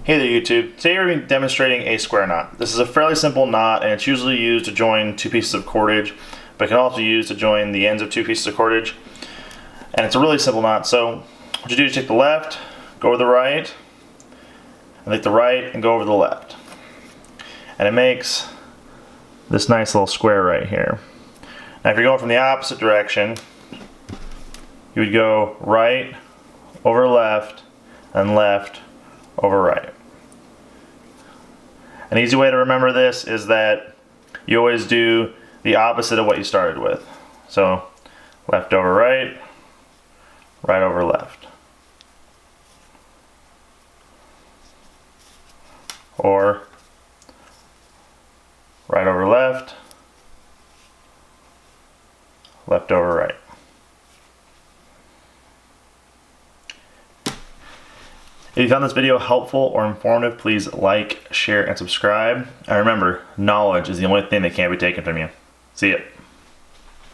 Hey there YouTube. Today we're going to be demonstrating a square knot. This is a fairly simple knot and it's usually used to join two pieces of cordage, but it can also be used to join the ends of two pieces of cordage. And it's a really simple knot. So what you do is take the left, go over the right, and take the right and go over the left. And it makes this nice little square right here. Now if you're going from the opposite direction, you would go right over left and left over right. An easy way to remember this is that you always do the opposite of what you started with. So left over right, right over left. Or right over left, left over right. If you found this video helpful or informative, please like, share, and subscribe. And remember, knowledge is the only thing that can't be taken from you. See ya.